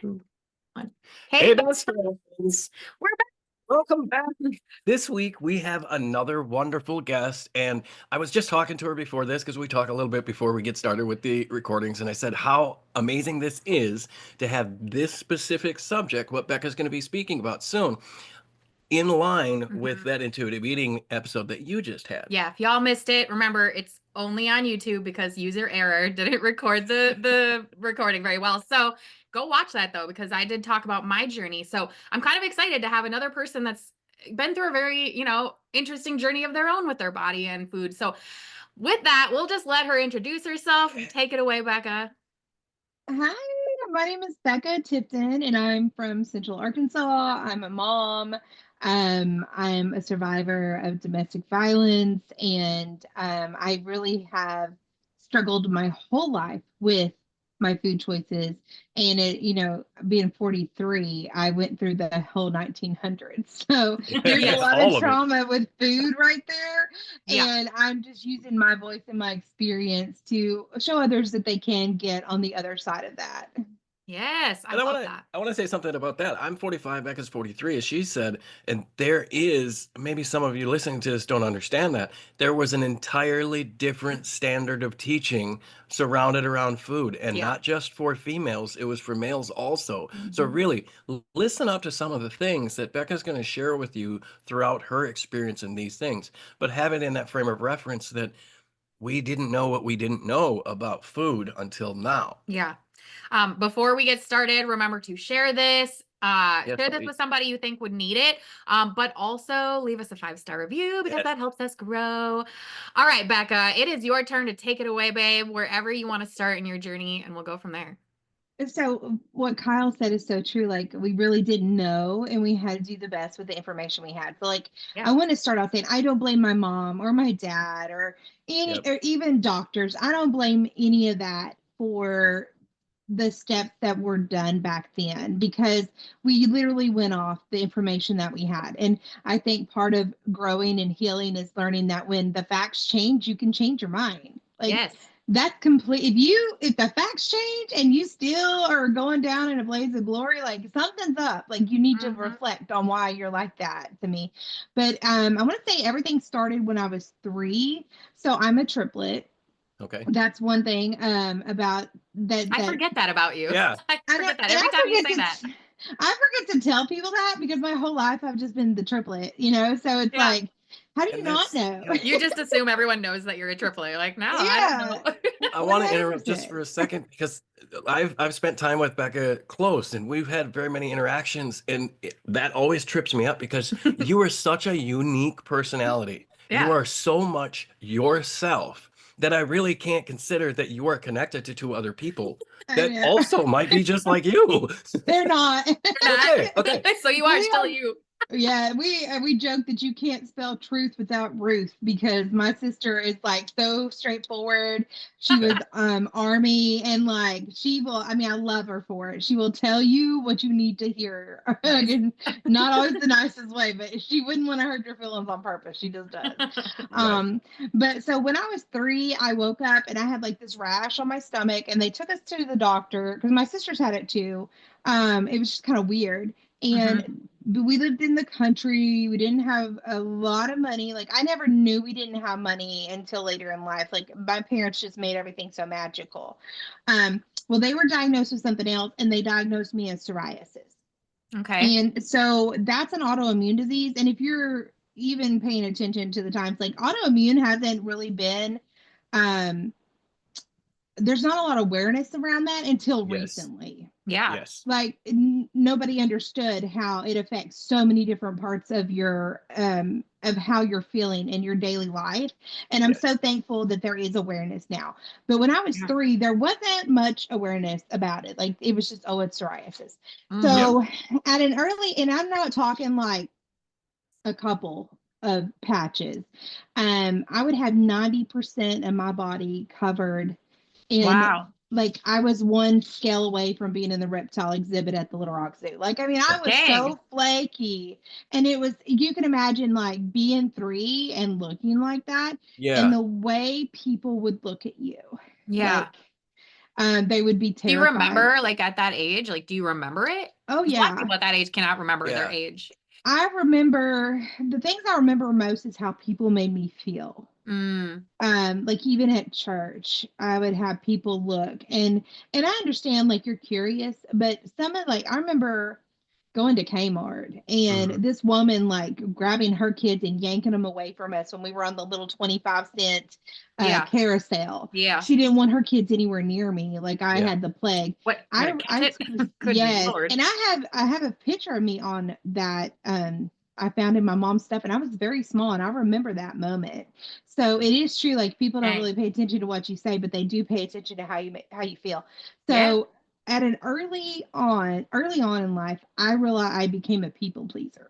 2, 1. Hey, Hey, best friends. we're back. Welcome back. This week we have another wonderful guest, and I was just talking to her before this because we talk a little bit before we get started with the recordings, and I said how amazing this is to have this specific subject, what Becca's going to be speaking about soon, in line with Mhm. that intuitive eating episode that you just had. Yeah, if y'all missed it, remember it's only on YouTube because user error didn't record the recording very well. So go watch that though, because I did talk about my journey. So I'm kind of excited to have another person that's been through a very, interesting journey of their own with their body and food. So with that, we'll just let her introduce herself and take it away, Becca. Hi, my name is Becca Tipton, and I'm from Central Arkansas. I'm a mom. I'm a survivor of domestic violence, and I really have struggled my whole life with my food choices. And being 43, I went through the whole 1900s. So there's a Yes. lot of All of it. trauma with food right there. Yeah. And I'm just using my voice and my experience to show others that they can get on the other side of that. Yes. I And I want love to that. I want to say something about that. I'm 45, Becca's 43, as she said, and there is maybe some of you listening to this don't understand that there was an entirely different standard of teaching surrounded around food, and Yeah. not just for females, it was for males also. So Mhm. really listen up to some of the things that Becca's going to share with you throughout her experience in these things, but have it in that frame of reference that we didn't know what we didn't know about food until now. Yeah. Before we get started, remember to share this. Yes, Share this please. with somebody you think would need it. But also leave us a 5-star review because that helps us grow. All right, Becca, it is your turn to take it away, babe, wherever you want to start in your journey, and we'll go from there. So what Kyle said is so true. Like we really didn't know, and we had to do the best with the information we had. So like Yeah. I want to start off saying I don't blame my mom or my dad Yep. or even doctors. I don't blame any of that for the steps that were done back then because we literally went off the information that we had. And I think part of growing and healing is learning that when the facts change, you can change your mind. Like Yes. that's complete. If the facts change and you still are going down in a blaze of glory, like something's up. Like you need to Hmm. reflect on why you're like that to me. But I want to say everything started when I was 3. So I'm a triplet. Okay. That's one thing about I that forget that about you. Yeah. I I know, forget that and every time you say that. I forget to tell people that because my whole life I've just been the triplet. So it's Yeah. like, how do you And not that's, know? yeah, You just assume everyone knows that you're a triplet. You're like, no, I don't Yeah, know. I one want to hundred interrupt just percent. for a second because I've spent time with Becca close and we've had very many interactions, and that always trips me up because you are such a unique personality. You Yeah. are so much yourself that I really can't consider that you are connected to two other people I that know. also might be just like you. They're not. You're not. Okay, okay. So you are We still are you. Yeah, we joke that you can't spell truth without Ruth because my sister is like so straightforward. She Yeah. was army and like she will I mean I love her for it. She will tell you what you need to hear. Nice. Again, not always the nicest way, but she wouldn't want to hurt your feelings on purpose. She just does. Right. But so when I was 3, I woke up and I had like this rash on my stomach and they took us to the doctor because my sisters had it too. It was just kind of weird. Hmm. And we lived in the country. We didn't have a lot of money. Like I never knew we didn't have money until later in life. Like my parents just made everything so magical. Well, they were diagnosed with something else, and they diagnosed me as psoriasis. Okay. And so that's an autoimmune disease. And if you're even paying attention to the times, like autoimmune hasn't really been um, there's not a lot of awareness around that until Yes. recently. Yeah. Yes. Like nobody understood how it affects so many different parts of your of how you're feeling in your daily life, and I'm so Yes. thankful that there is awareness now. But when I was Yeah. 3, there wasn't much awareness about it. Like it was just, oh, it's psoriasis. Hmm. Yep. So at an early, and I'm not talking like a couple of patches, I would have 90% of my body covered in, Wow. like I was one scale away from being in the reptile exhibit at the Little Rock Zoo. Like I mean, I was Dang. so flaky, and it was, you can imagine like being 3 and looking like that, and Yeah. the way people would look at you, Yeah. like They would be Do you terrified. remember, like, at that age? Like, do you remember it? Oh, Because a lot of yeah. people at that age cannot remember their Yeah. age. I remember the things I remember most is how people made me feel. Mm, Like even at church, I would have people look, and I understand like you're curious, but some of like I remember going to Kmart Mhm. and this woman like grabbing her kids and yanking them away from us when we were on the little 25-cent yeah, carousel. yeah. She didn't want her kids anywhere near me, like I Yeah. had the plague. What, you gonna catch I it? took Good yes, Lord. and I have a picture of me on that I found in my mom's stuff, and I was very small, and I remember that moment. So it is true, like people don't Dang. really pay attention to what you say, but they do pay attention to how you feel. Yeah. So at an early on in life, I realized I became a people pleaser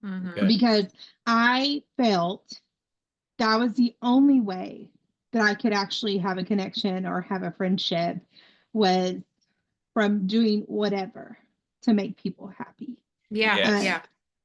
Mm-hmm. Okay. because I felt that was the only way that I could actually have a connection or have a friendship was from doing whatever to make people happy. Yeah, Uh, Yes. yeah.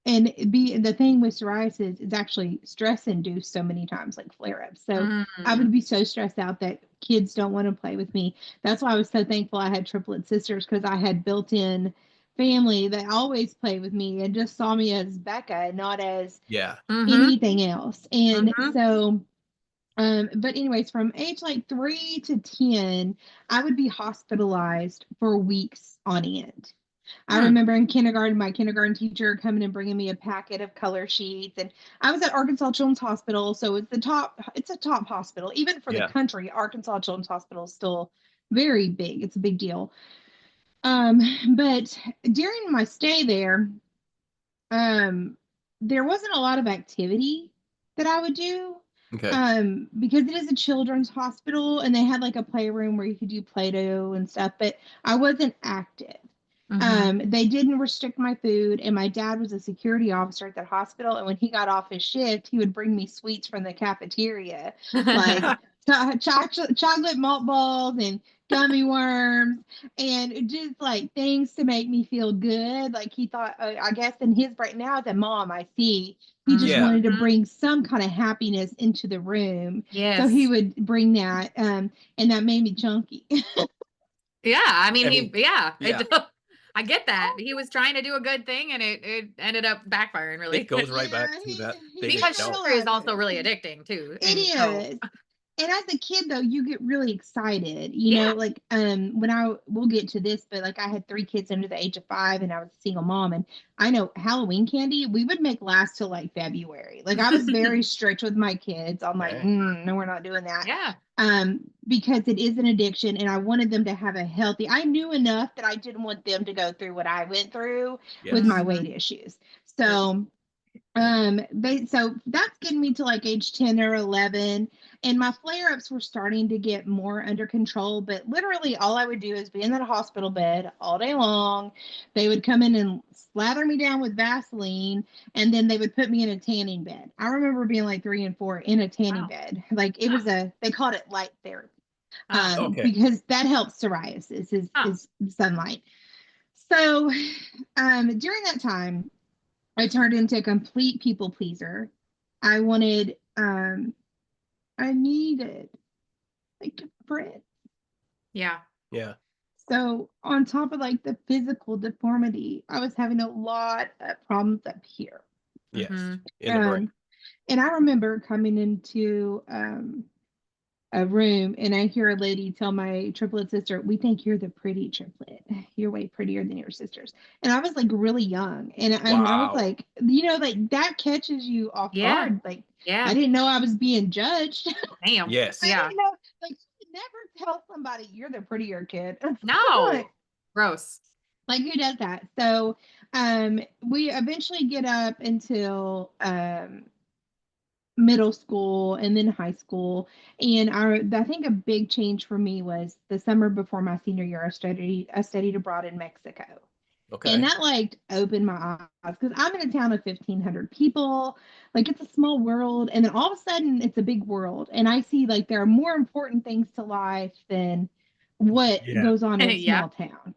and be the thing with psoriasis is actually stress induced so many times, like flare ups. So I Mm. would be so stressed out that kids don't want to play with me. That's why I was so thankful I had triplet sisters because I had built in family that always played with me and just saw me as Becca, not as Yeah. Mm-hmm. anything else. And Mm-hmm. so but anyways, from age like 3 to 10, I would be hospitalized for weeks on end. I Hmm. remember in kindergarten, my kindergarten teacher coming and bringing me a packet of color sheets, and I was at Arkansas Children's Hospital, so it's a top hospital, even for the Yeah. country. Arkansas Children's Hospital is still very big. It's a big deal. Um, but during my stay um, there wasn't a lot of activity that I would do Okay. because it is a children's hospital and they had like a playroom where you could do Play-Doh and stuff, but I wasn't active. Mm-hmm. They didn't restrict my food, and my dad was a security officer at that hospital. And when he got off his shift, he would bring me sweets from the cafeteria, like chocolate malt balls and gummy worms, and just like things to make me feel good. Like he thought, I guess in his brain now as a mom, I see he just Yeah. wanted to Mm-hmm. bring some kind of happiness into the room. So he Yes. would bring that, and that made me chunky. Yeah. I mean, I mean, yeah. yeah. I get that. He was trying to do a good thing and it ended up backfiring It really. goes right back Yeah, to that he big Because didn't dump. sugar is realize also it. really addicting too. It And so, is. And as a kid though, you get really excited, yeah. like when we'll get to this, but like I had 3 kids under the age of 5 and I was a single mom, and I know Halloween candy we would make last till like February. Like I was very strict with my kids on like, Okay. no, we're not doing that. Yeah. Because it is an addiction and I wanted them to have a healthy, I knew enough that I didn't want them to go through what I went through with my Yes. Mhm. weight issues. Yes. So so that's getting me to like age 10 or 11, and my flare-ups were starting to get more under control, but literally all I would do is be in that hospital bed all day long. They would come in and slather me down with Vaseline, and then they would put me in a tanning bed. I remember being like 3 and 4 in a tanning Wow. bed. Like it was they called it light therapy. Oh. Okay. Because that helps psoriasis Oh. is sunlight. So during that time I turned into a complete people pleaser. I wanted, I needed like a friend. Yeah. Yeah. So on top of like the physical deformity, I was having a lot of problems up here. Yes. Mm-hmm. In the brain. Um, and I remember coming into a room and I hear a lady tell my triplet sister, "We think you're the pretty triplet. You're way prettier than your sisters." And I was like really young. And I was Wow. like, like that catches you off Yeah. guard. Like I Yeah. didn't know I was being judged. Damn. I Yes. Yeah. didn't know, like you would never tell somebody you're the prettier kid. No. Gross. Like who does that? So we eventually get up until middle school and then high school. And I think a big change for me was the summer before my senior year. I studied abroad in Mexico, and Okay. that like opened my eyes because I'm in a town of 1,500 people. Like it's a small world, and then all of a sudden it's a big world, and I see like there are more important things to life than what Yeah. goes on in a Yeah. small town.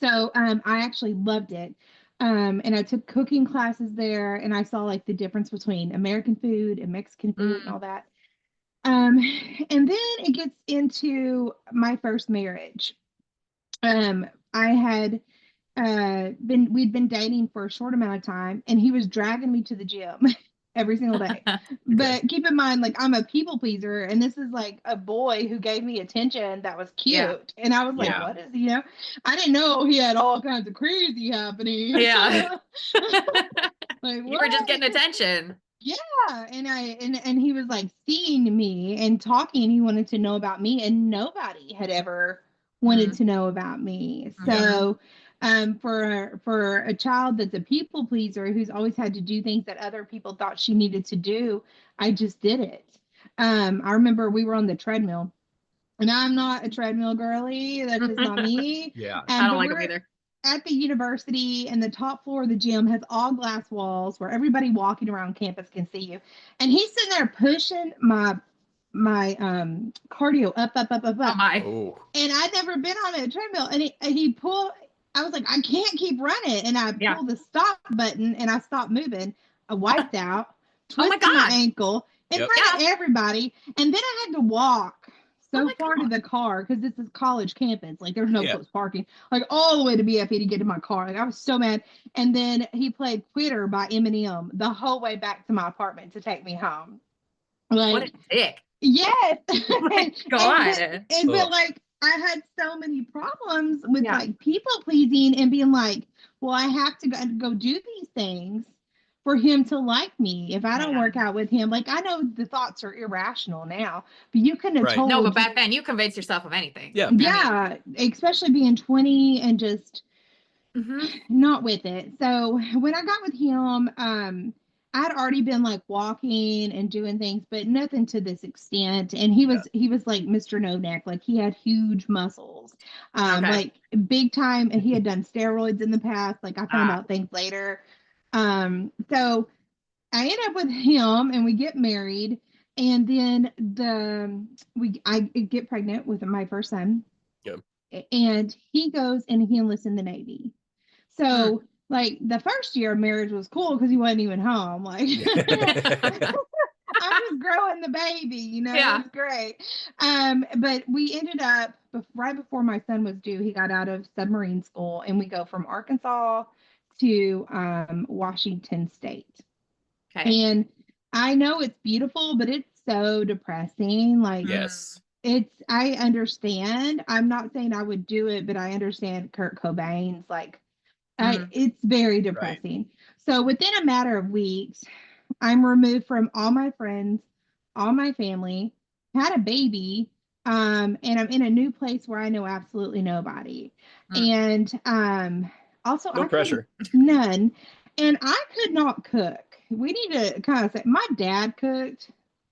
So I actually loved it. And I took cooking classes there, and I saw like the difference between American food and Mexican food and Mm. all that. Um, and then it gets into my first marriage. I had we'd been dating for a short amount of time, and he was dragging me to the gym every single day. Okay. But keep in mind, like, I'm a people pleaser, and this is like a boy who gave me attention that was Yeah. cute, and I was like, Yeah. what is, I didn't know he had all kinds of crazy happening. Yeah. Like, You were just what? getting attention. Yeah, and he was like seeing me and talking. He wanted to know about me, and nobody had ever wanted Mm. to know about me. Yeah. Mhm. So, for a child that's a people pleaser who's always had to do things that other people thought she needed to do, I just did it. I remember we were on the treadmill, and I'm not a treadmill girly. That's just not me. Yeah. I don't But like them we're either. at the university, and the top floor of the gym has all glass walls where everybody walking around campus can see you. And he's sitting there pushing my cardio Oh up. my. Oh. And I'd never been on a treadmill. And he pulled. I was like, I can't keep running. And I Yeah. pulled the stop button, and I stopped moving. I wiped out, Oh my twisted my God. ankle in Yep. front Yeah. of everybody, and then I had to walk Oh so my far to God. the car because this is college campus. Like, there's no Yeah. close parking. Like, all the way to BFE to get to my car. Like, I was so mad. And then he played Quitter by Eminem the whole way back to my apartment to take me home. What a Like, dick. yes. Oh my God. But Ugh. like, I had so many problems with Yeah. like people pleasing and being like, well, I have to go do these things for him to like me. If I don't Yeah. work out with him, like, I know the thoughts are irrational now, but you couldn't have Right. No, told but just, back then you convinced yourself of anything. Yeah. I mean, yeah, especially being 20 and just mhm. not with it. So when I got with him, I'd already been like walking and doing things, but nothing to this extent. And Yeah. he was like Mr. No Neck, like he had huge muscles, Okay. like big time. And he had done steroids in the past. Like, I found Ah. out things later. So I end up with him, and we get married, and then I get pregnant with my first son, Yeah. and he goes and he enlists in the Navy. Mm. So, like, the first year of marriage was cool because he wasn't even home. Like, I'm just growing the baby, it Yeah. was great. But we ended up right before my son was due, he got out of submarine school, and we go from Arkansas to Washington State. Okay. And I know it's beautiful, but it's so depressing. Like, Mm. Yes. I understand. I'm not saying I would do it, but I understand Kurt Cobain's like, Mm. it's very Right. depressing. So within a matter of weeks, I'm removed from all my friends, all my family, had a baby, and I'm in a new place where I know absolutely nobody. Mm. And also, No I couldn't, pressure. none, and I could not cook. We need to kind of say, my dad cooked,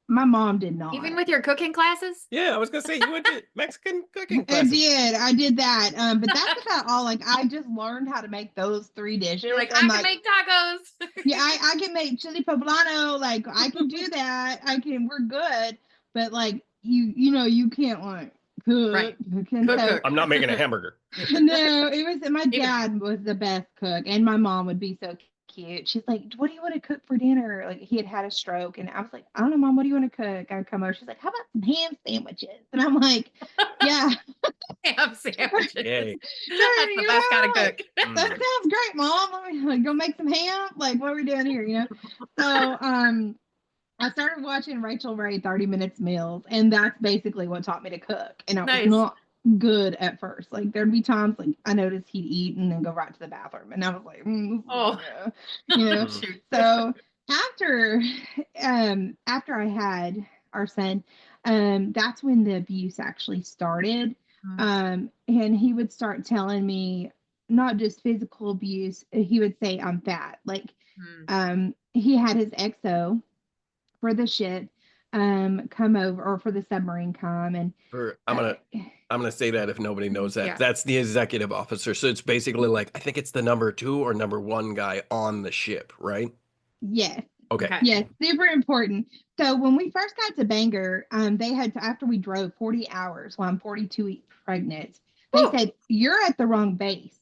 my mom did Even not. with your cooking classes? Yeah, I was gonna say you went to Mexican cooking I classes. did. I did that. But that's about all. Like, I just learned how to make those three You're dishes. like, And I can like, make tacos. yeah, I can make chili poblano. Like, I can do that. We're good. But like, you can't like cook. Right. And Cook, so, cook. I'm not making a hamburger. no, it was my Even dad was the best cook, and my mom would be so cute. She's like, "What do you want to cook for dinner?" Like, he had a stroke, and I was like, "I don't know, Mom. What do you want to cook?" I'd come over. She's like, "How about some ham sandwiches?" And I'm like, "Yeah, ham sandwiches. Yay. That's the best kind of like, cook. that Mm. sounds great, Mom. Let me like, go make some ham. Like, what are we doing here? So, I started watching Rachel Ray 30 Minutes Meals, and that's basically what taught me to cook. And I was Nice. not good at first. Like, there'd be times like I noticed he'd eat and then go right to the bathroom, and I was like, Oh, yeah, you know. Mm. shoot. So after after I had our son, that's when the abuse actually started. Mm. And he would start telling me not just physical abuse. He would say I'm fat. Like, Mm. he had his XO for the ship come over, or for the submarine come, and For uh, I'm gonna say that if nobody knows that. Yeah. That's the executive officer. So it's basically like I think it's the number 2 or number 1 guy on the ship, right? yes, Okay. Okay. yes, super important. So when we first got to Bangor, they had to, after we drove 40 hours while I'm 42 weeks pregnant, they Whew. said, "You're at the wrong base,"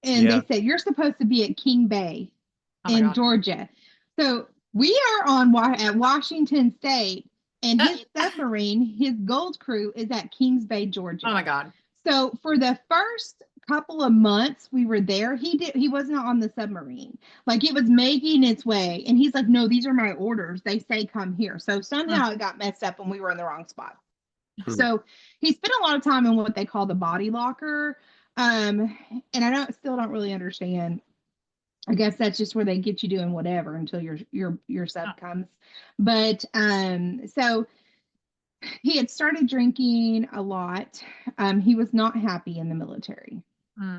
and Yeah. they said, "You're supposed to be at King Bay Oh my in God. Georgia." So we are at Washington State, and his submarine, his gold crew, is at Kings Bay, Georgia. Oh my God. So for the first couple of months we were there, he wasn't on the submarine. Like, it was making its way, and he's like, no, these are my orders. They say come here. So somehow it got messed up and we were in the wrong spot. So he spent a lot of time in what they call the body locker. And I still don't really understand. I guess that's just where they get you doing whatever until your sub comes. But so he had started drinking a lot. He was not happy in the military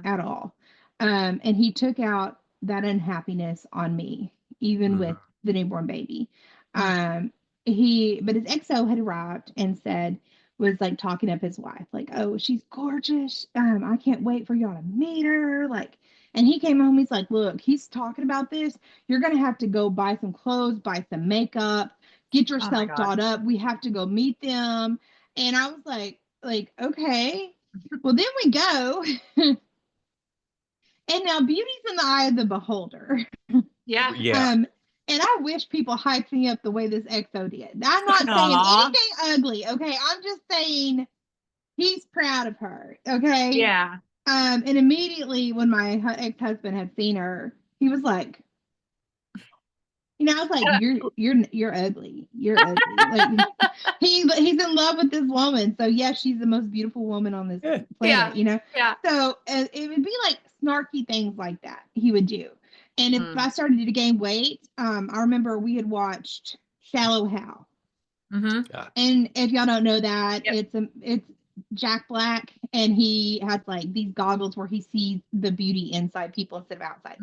at all. And he took out that unhappiness on me, even with the newborn baby. But his XO had arrived and was like talking up his wife, like, oh, she's gorgeous. I can't wait for y'all to meet her. Like, and he came home, he's like, look, he's talking about this. You're going to have to go buy some clothes, buy some makeup, get yourself dolled up. We have to go meet them. And I was like, okay. Well, then we go. And now beauty's in the eye of the beholder. Yeah. And I wish people hyped me up the way this XO did. I'm not saying anything ugly, okay? I'm just saying he's proud of her, okay? Yeah. And immediately when my ex-husband had seen her, he was like, I was like, you're ugly. You're ugly. Like, he's in love with this woman. So yeah, she's the most beautiful woman on this planet, Yeah. So it would be like snarky things like that he would do. And if I started to gain weight, I remember we had watched Shallow Hal. And if y'all don't know that, it's Jack Black, and he has like these goggles where he sees the beauty inside people instead of outside.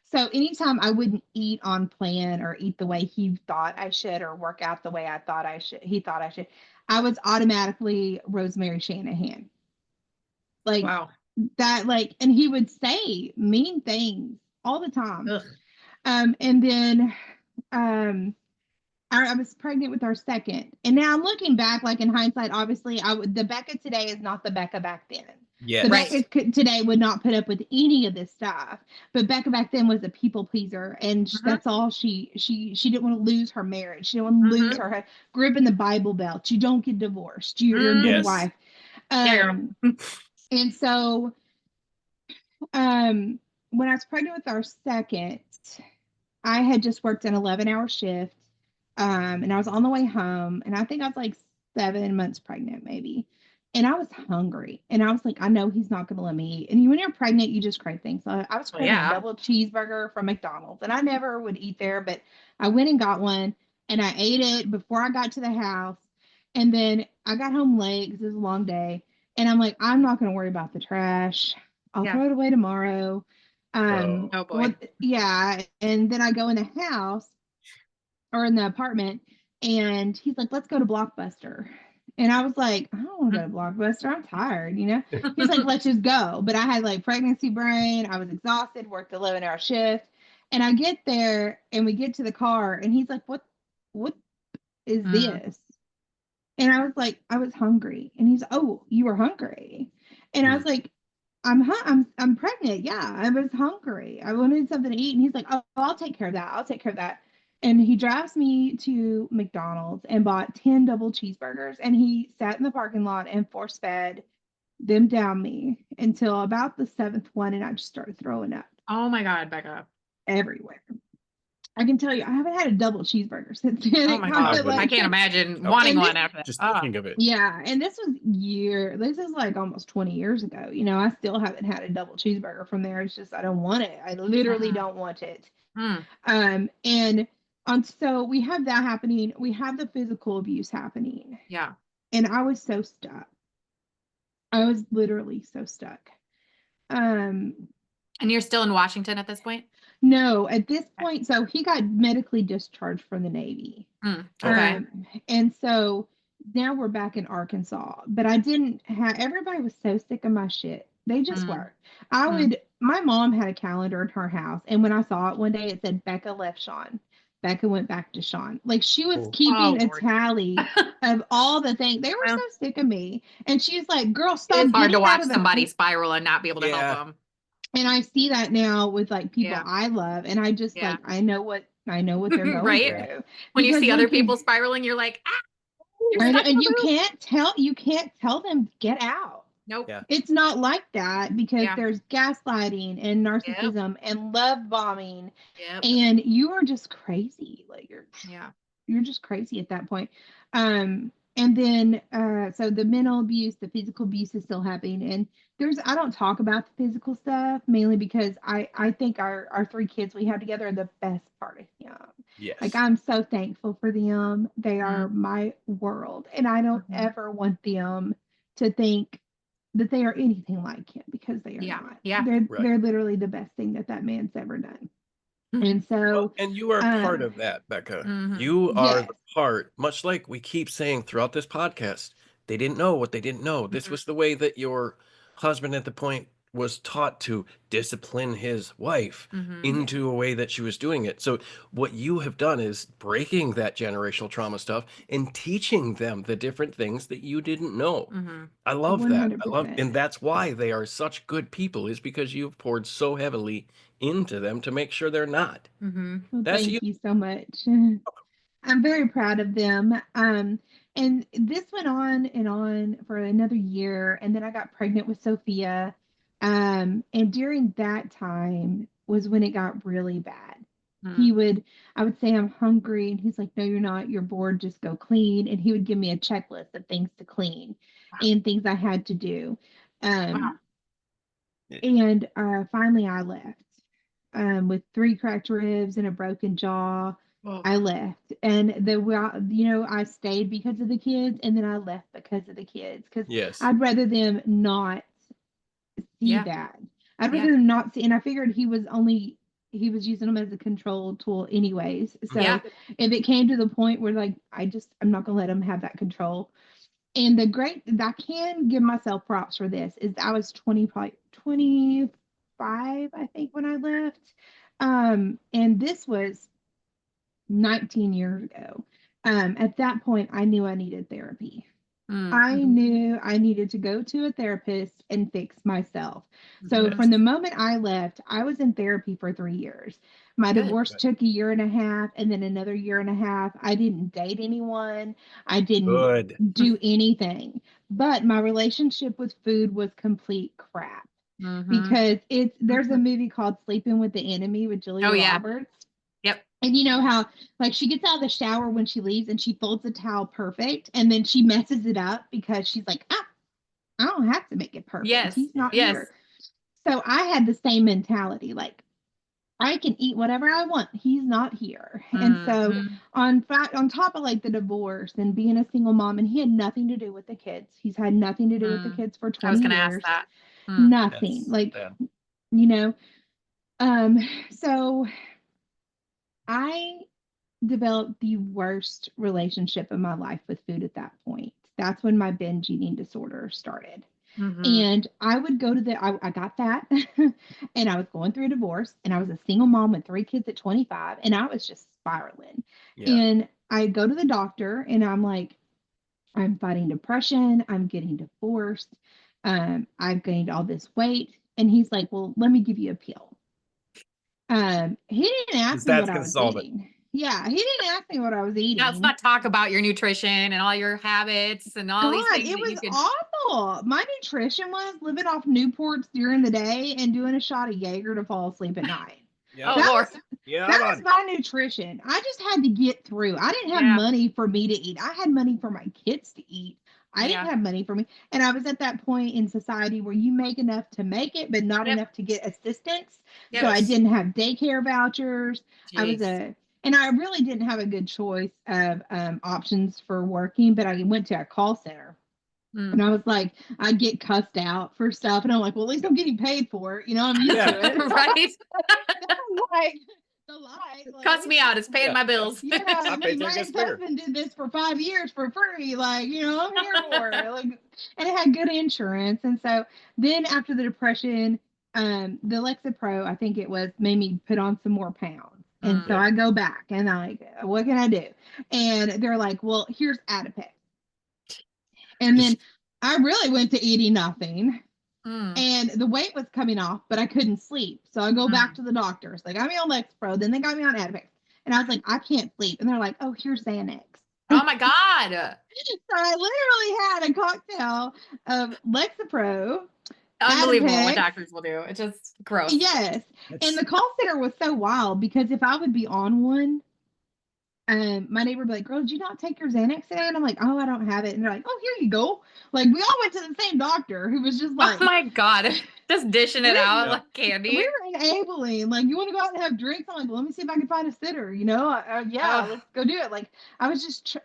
So anytime I wouldn't eat on plan or eat the way he thought I should or work out the way he thought I should, I was automatically Rosemary Shanahan. Like, wow. That, like, and he would say mean things all the time. And then I was pregnant with our second. And now I'm looking back, like in hindsight, obviously, the Becca today is not the Becca back then. Yeah. The Becca today would not put up with any of this stuff. But Becca back then was a people pleaser. And that's all she didn't want to lose her marriage. She didn't want to lose her grip in the Bible Belt. You don't get divorced. You're a good wife. And so when I was pregnant with our second, I had just worked an 11-hour shift. And I was on the way home, and I think I was like 7 months pregnant, maybe. And I was hungry, and I was like, I know he's not going to let me eat. And when you're pregnant, you just crave things. So I was craving a double cheeseburger from McDonald's, and I never would eat there, but I went and got one, and I ate it before I got to the house. And then I got home late because it was a long day, and I'm like, I'm not going to worry about the trash. I'll throw it away tomorrow. Oh boy. And then I go in the house or in the apartment, and he's like, let's go to Blockbuster. And I was like, I don't want to go to Blockbuster. I'm tired, He's like, let's just go. But I had like pregnancy brain. I was exhausted, worked 11-hour shift. And I get there, and we get to the car, and he's like, what is this? And I was like, I was hungry. And he's, oh, you were hungry. And I was like, I'm pregnant. Yeah, I was hungry. I wanted something to eat. And he's like, oh, I'll take care of that. I'll take care of that. And he drives me to McDonald's and bought 10 double cheeseburgers. And he sat in the parking lot and force fed them down me until about the 7th one. And I just started throwing up. Oh my God, Becca. Everywhere. I can tell you, I haven't had a double cheeseburger since then. Oh my God. I can't imagine wanting one after that. Just thinking of it. Yeah. And this is like almost 20 years ago. I still haven't had a double cheeseburger from there. It's just, I don't want it. I literally don't want it. So we have that happening. We have the physical abuse happening. Yeah. And I was so stuck. I was literally so stuck. And you're still in Washington at this point? No, at this point, so he got medically discharged from the Navy. Okay. And so now we're back in Arkansas. But everybody was so sick of my shit. They just were. My mom had a calendar in her house, and when I saw it one day, it said Becca left Sean. Becca went back to Sean. Like, she was keeping a tally of all the things. They were so sick of me. And she's like, girl, stop. It's hard to watch somebody spiral and not be able to help them. And I see that now with like people I love. And I just like, I know what they're going through. When you see other people spiraling, you're like, ah. You're I know, stuck in and a loop. you can't tell them get out. Nope. Yeah. It's not like that because Yeah. there's gaslighting and Yep. narcissism and love bombing, Yep. and you are just crazy. Like Yeah. you're just crazy at that point. And then so the mental abuse, the physical abuse is still happening. And I don't talk about the physical stuff mainly because I think our three kids we have together are the best part of him. Like Yes. I'm so thankful for them. They are Mm-hmm. my world. And I don't Mm-hmm. ever want them to think that they are anything like him because they are Yeah. not. Yeah. Right. They're literally the best thing that man's ever done. Mm-hmm. And Well, so and you are part um of that, Becca. Mm-hmm. You are yes. the part, much like we keep saying throughout this podcast, they didn't know what they didn't know. This was the way that your husband at the point was taught to discipline his wife Mm-hmm. Yeah. into a way that she was doing it. So what you have done is breaking that generational trauma stuff and teaching them the different things that you didn't know. Mm-hmm. I love that. I love, 100%. and that's why they are such good people, is because you've poured so heavily into them to make sure they're not. Mm-hmm. Well, That's you. thank you so much. I'm very proud of them. And this went on for another year, and then I got pregnant with Sophia. And during that time was when it got really bad. Mm-hmm. I would say I'm hungry, and he's like, "No, you're not. You're bored. Just go clean." And he would give me a checklist of things to clean and things I had to do. Wow. Um, and finally, I left with three cracked ribs and a broken jaw. Oh. I left, and I stayed because of the kids, and then I left because of the kids because Yes. I'd rather them not see Yeah. that. I'd Yeah. rather them not see, and I figured he was using them as a control tool anyways. Yeah. So if it came to the point where like I'm not gonna let him have that control. And I can give myself props for this is I was 20, probably 25, I think, when I left. And this was 19 years ago. At that point, I knew I needed therapy. I Mm-hmm. knew I needed to go to a therapist and fix myself. So Mm-hmm. Yes. from the moment I left, I was in therapy for 3 years. My Good. divorce took a year and a half, and then another year and a half. I didn't date anyone. I didn't Good. do anything. But my relationship with food was complete crap Mm-hmm. because there's a Mm-hmm. movie called Sleeping with the Enemy with Oh Julia yeah. Roberts. Yep. And you know how, like, she gets out of the shower when she leaves and she folds the towel perfect, and then she messes it up because she's like, I don't have to make it perfect. Yes. He's not Yes. here. So I had the same mentality. Like, I can eat whatever I want. He's not here. And so Mm-hmm. on top of like the divorce and being a single mom, and he had nothing to do with the kids. He's had nothing to do with the Mm. kids for I 20 was gonna ask years. that. Mm. Nothing. That's Like, sad. you know, um, so I developed the worst relationship in my life with food at that point. That's when my binge eating disorder started. Mm-hmm. And I would go to I got fat and I was going through a divorce and I was a single mom with three kids at 25 and I was just spiraling. Yeah. And I go to the doctor and I'm like, I'm fighting depression. I'm getting divorced. I've gained all this weight. And he's like, well, let me give you a pill. He didn't ask Because me that's what I going to was solve it. eating. Yeah, he didn't ask me what I was Now let's eating. not talk about your nutrition and all your habits and all these God, things it that was you could. awful. My nutrition was living off Newports during the day and doing a shot of Jaeger to fall asleep at night. Yeah. Oh That Lord. was Yeah, that was man. my nutrition. I just had to get through. I didn't have Yeah. money for me to eat. I had money for my kids to eat. I didn't Yeah. have money for me. And I was at that point in society where you make enough to make it, but not Yep. enough to get assistance. Yep. So I Yes. didn't have daycare vouchers. Jeez. And I really didn't have a good choice of options for working, but I went to a call center. And Mm. I was like, I get cussed out for stuff. And I'm like, well, at least I'm getting paid for it. You know, I'm used Yeah. to it. Right. I'm like, the lie. Like, at Cuss least me out. It's paying Yeah. my bills. yeah, My my paycheck gets bigger. ex-husband did this for 5 years for free. Like, I'm here for it. Like, and it had good insurance. And so then after the depression, the Lexapro, I think it was, made me put on some more pounds. And so Mm. Yeah. I go back and I'm like, what can I do? And they're like, well, here's Adipex. And then Just I really went to eating nothing. Mm. And the weight was coming off, but I couldn't sleep. So I go back Mm. to the doctors. They got me on Lexapro, then they got me on Adipex. And I was like, I can't sleep. And they're like, oh, here's Xanax. Oh my God. So I literally had a cocktail of Lexapro, Unbelievable what Adipex. doctors will do. It's just gross. Yes. And That's the call center was so wild because if I would be on one, my neighbor would be like, "Girl, did you not take your Xanax today?" And I'm like, "Oh, I don't have it." And they're like, "Oh, here you go." Like we all went to the same doctor who was just Oh like, my God. Just dishing it we're out yeah. like candy. we were enabling. Like, you want to go out and have drinks? I'm like, well, let me see if I can find a sitter. Yeah, Ugh. let's go do it. Like, I was just,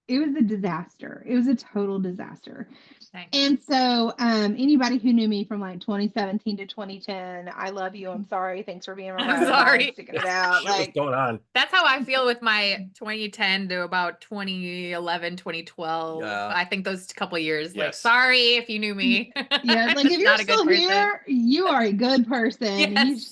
it was a disaster. It was a total disaster. Dang. And so, anybody who knew me from like 2017 to 2010, I love you. I'm sorry. Thanks for being my I'm ride or die and sorry. sticking it out. Shit was Like, going on. That's how I feel with my 2010 to about 2011, 2012. Yeah. I think those couple years, like, Yes. sorry if you knew me. yeah, I'm like if just you're not a good still person. here, you are a good person, and Yes.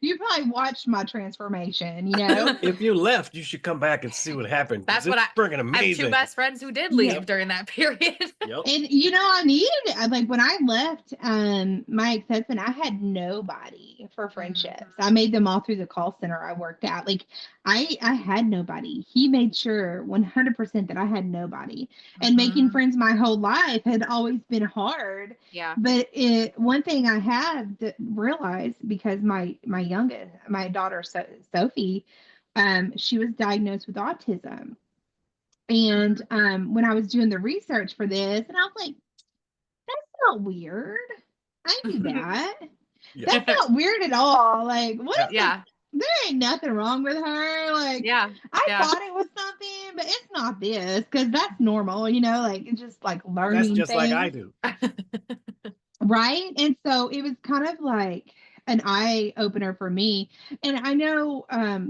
you probably watched my transformation. You know. If you left, you should come back and see what happened. 'Cause That's what it's friggin' I have two amazing. best friends who did Yeah. leave during that period. Yep. And I needed it. Like when I left my ex-husband, I had nobody for friendships. I made them all through the call center I worked at. Like I had nobody. He made sure 100% that I had nobody. And making Mhm. friends my whole life had always been hard. Yeah. But one thing I had to realize, because my youngest, my daughter Sophie, she was diagnosed with autism. And when I was doing the research for this, and I was like, that's not weird. I knew that. Yeah. That's not weird at all. Like, what Yeah. is Yeah. there ain't nothing wrong with her. Like, Yeah. I Yeah. thought it was something, but it's not this because that's normal, like it's just like That's learning just like I things. do. Right. And so it was kind of like an eye opener for me. And I know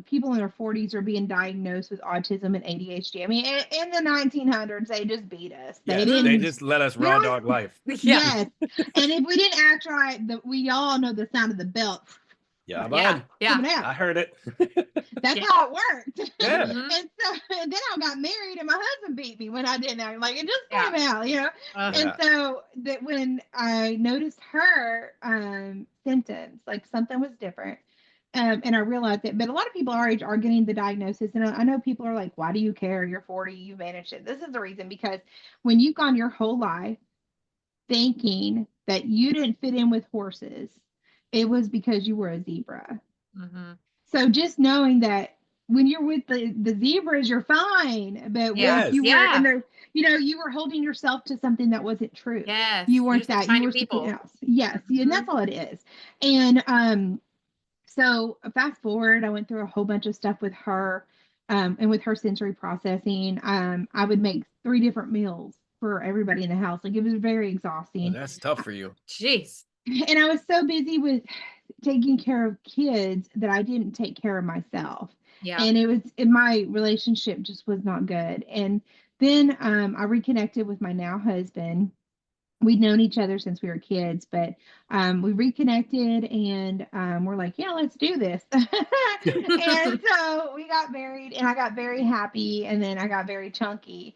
people in their 40s are being diagnosed with autism and ADHD. I mean, in the 1900s, they just beat us. They Yes. They didn't, just let us you raw know, dog life. Yeah. yes. And if we didn't act right, we all know the sound of the belt Yeah, Yeah. bud. Yeah. coming I out. heard it. That's Yeah. how it worked. Yeah. Mhm. And so and then I got married and my husband beat me when I didn't act. Like it just Yeah. came out. Ugh. And Yeah. so that when I noticed her symptoms, like something was different. And I realized it, but a lot of people our age are getting the diagnosis. And I know people are like, why do you care? You're 40, you managed it. This is the reason, because when you've gone your whole life thinking that you didn't fit in with horses, it was because you were a zebra. Mhm. So just knowing that when you're with the zebras, you're fine. But what if Yes. you were in Yeah. there, you were holding yourself to something that wasn't true. Yes. You You weren't just have to that, you find were your something people. else. Yes. Yeah, and Mhm. that's all it is. And so fast forward, I went through a whole bunch of stuff with her. And with her sensory processing, I would make 3 different meals for everybody in the house. Like it was very Well, exhausting. that's tough for you. Jeez. And I was so busy with taking care of kids that I didn't take care of myself. Yeah. And my relationship just was not good. And then I reconnected with my now husband. We'd known each other since we were kids, but we reconnected and we're like, yeah, let's do this. And so we got married and I got very happy. And then I got very chunky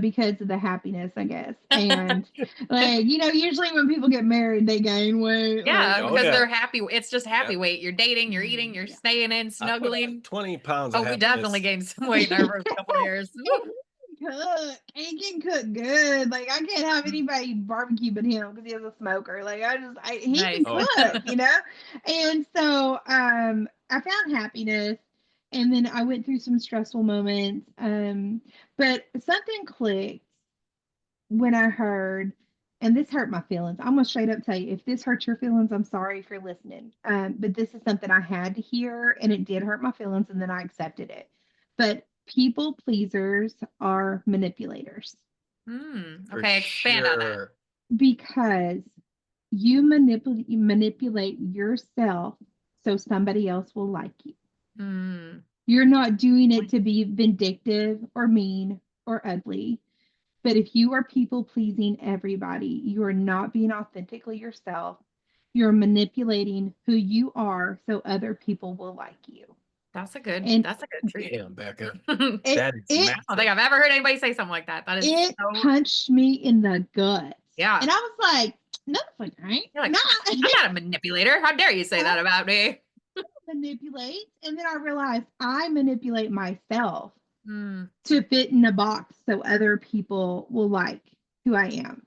because of the happiness, I guess. And like, usually when people get married, they gain weight. Yeah, Like, Oh, because yeah. they're happy. It's just happy Yep. weight. You're dating, you're eating, you're yeah. staying in, I put on snuggling. 20 pounds Oh, of we definitely happiness. gained some weight in our first couple of years. Cook. He can cook good. Like I can't have anybody barbecue but him because he has a smoker. Like he Nice. can Oh, yeah. cook. And so I found happiness, and then I went through some stressful moments. But something clicked when I heard, and this hurt my feelings. I'm gonna straight up tell you, if this hurts your feelings, I'm sorry if you're listening. But this is something I had to hear, and it did hurt my feelings, and then I accepted it. But people pleasers are manipulators For Okay, expand on that. sure. because you manipulate yourself so somebody else will like you. Mm. You're not doing it to be vindictive or mean or ugly. But if you are people pleasing everybody, you are not being authentically yourself. You're manipulating who you are so other people will like you. And That's a good treat. Damn, Becca. it That is it I don't massive. think I've ever heard anybody say something like that. That is it so, punched me in the guts. yeah. And I was like, no, the fuck I ain't. You're like, No, I'm not a manipulator. How dare you say that about me? manipulate. And then I realized I manipulate myself Mm, to fit in a box so other people will like who I am.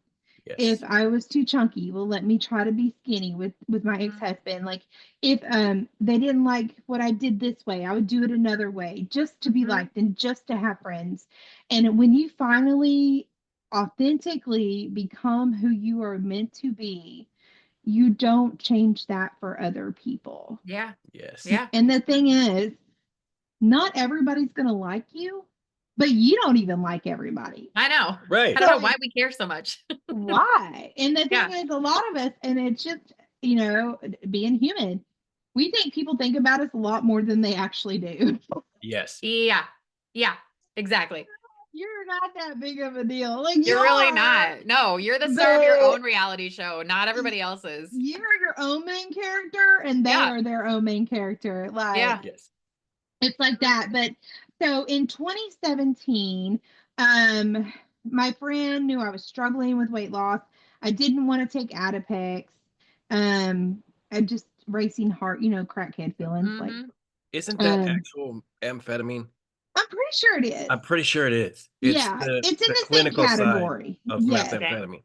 If Yes. I was too chunky, will let me try to be skinny with my mhm, ex-husband. Like if they didn't like what I did this way, I would do it another way just to be mhm. liked and just to have friends. And when you finally authentically become who you are meant to be, you don't change that for other people. Yeah. Yes. Yeah. And the thing is, not everybody's going to like you, but you don't even like everybody. I know. I Right. don't know So why we care so much. why? And the thing Yeah. is, a lot of us, and it's just, being human, we think people think about us a lot more than they actually do. Yes. Yeah. Yeah. Exactly. You're not that big of a deal. Like you You're really are, not. No, you're the star of your but own reality show, not everybody else's. you're your own main character and they Yeah. are their own main character. Yeah. Like Yes. it's like that. But so in 2017, my friend knew I was struggling with weight loss. I didn't want to take Adipex. I just racing heart, crackhead feelings. Like, Mm-hmm. Isn't that um, actual amphetamine? I'm pretty sure it is. I'm pretty sure it is. It's Yeah, the it's in the the same clinical side category. of Yes. Okay. methamphetamine.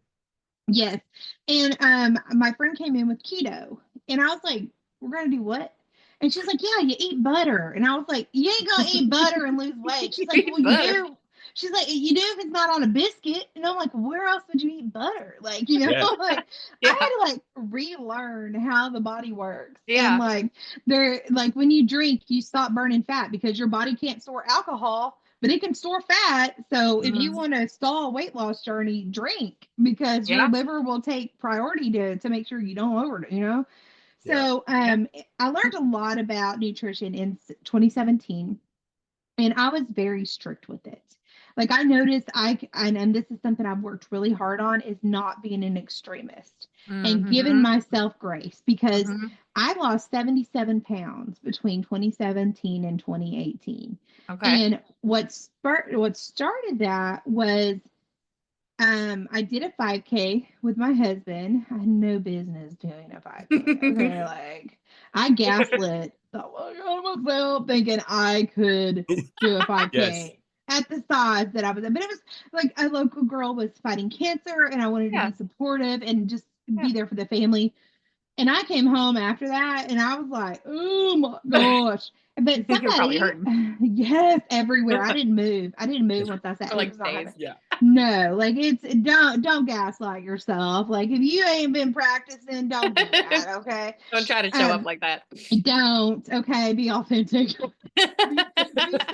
Yes. And my friend came in with keto and I was like, we're gonna do what? And she's like, yeah, you eat butter. And I was like, you ain't gonna eat butter and lose weight. She's like, well, you Butter. do. She's like, you do if it's not on a biscuit. And I'm like, where else would you eat butter? Like, Yes. like I Yeah. had to like relearn how the body works. And Yeah. like like when you drink, you stop burning fat because your body can't store alcohol, but it can store fat. So if you Mhm. want to stall a weight loss journey, drink because your Yeah. liver will take priority to make sure you don't overdo. Yeah. So Yeah. I learned a lot about nutrition in 2017, and I was very strict with it. Like I noticed, and this is something I've worked really hard on, is not being an extremist and giving Mm-hmm. myself grace because Mm-hmm. I lost 77 pounds between 2017 and 2018. Okay. And what started that was I did a 5K with my husband. I had no business doing a 5K. Okay, like I gaslit the fuck out of myself thinking I could do a Yes. 5K at the size that I was at. But it was like a local girl was fighting cancer and I wanted to Yeah. be supportive and just Yeah. be there for the family. And I came home after that and I was like, oh my gosh. But You're probably somebody, hurting yes, everywhere. I didn't move. I didn't move once I sat. for It like was not days. happening. Yeah. No, like it's don't gaslight yourself. Like if you ain't been practicing, don't do that. Okay. Don't try to show up Um, like that. don't. Okay, be authentic. Be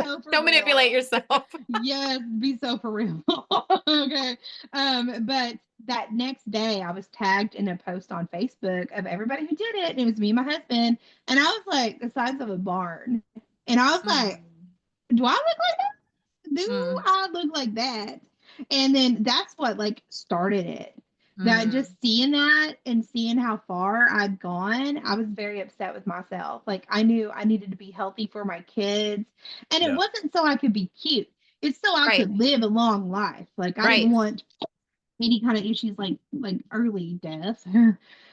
so for Don't manipulate real. yourself. Yes, be so for real. Okay. But that next day I was tagged in a post on Facebook of everybody who did it. And it was me and my husband. And I was like the size of a barn. And I was Mm. like, do I look like that? Do Mm. I look like that? And then that's what like started it. That Mm. just seeing that and seeing how far I'd gone, I was very upset with myself. Like I knew I needed to be healthy for my kids. And it Yeah. wasn't so I could be cute. It's so I Right. could live a long life. Like I didn't Right. want any kind of issues like early death.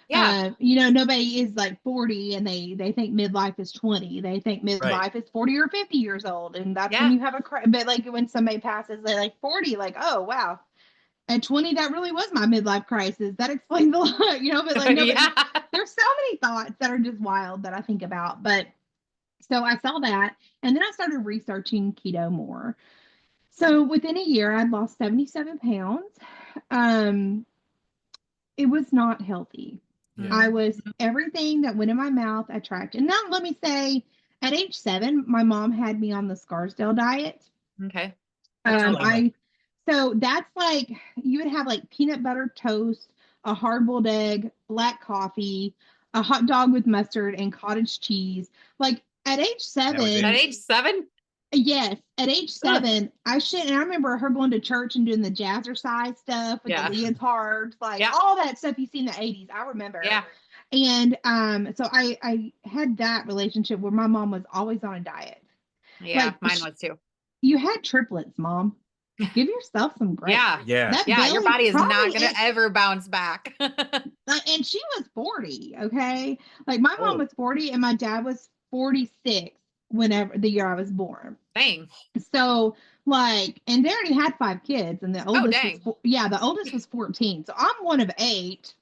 Yeah. Nobody is like 40 and they think midlife is 20. They think Right. midlife is 40 or 50 years old, and that's when Yeah. you have but like when somebody passes, they're like 40, like, oh wow, at 20 that really was my midlife crisis. That explains a lot, but like no, but Yeah. there's so many thoughts that are just wild that I think about. But so I saw that, and then I started researching keto more. So within a year, I'd lost 77 pounds. Um, it was not healthy. Yeah. I Mm. was everything that went in my mouth, I tracked. And now let me say, at age 7, my mom had me on the Scarsdale diet. Okay. What is that? Uh, I so that's like you would have like peanut butter toast, a hard boiled egg, black coffee, a hot dog with mustard and cottage cheese. Like at age that was At it. 7, age 7? yes, at age Ugh. 7, I should, and I remember her going to church and doing the jazzercise stuff with the Yeah. leotards, like Yeah. all that stuff you see in the 80s. I remember. Yeah. And so I had that relationship where my mom was always on a diet. Yeah. Like Mine was too. you had triplets, mom. Give yourself some grace. Yeah. Yeah. That Yeah. Your belly body is not probably going to is, ever bounce back. and she was 40. Okay, like my mom Oh, was 40 and my dad was 46. whenever the year I was born. Dang. So like, and they already had 5 kids, and the Oh, oldest was dang. the oldest was 14. So I'm one of 8,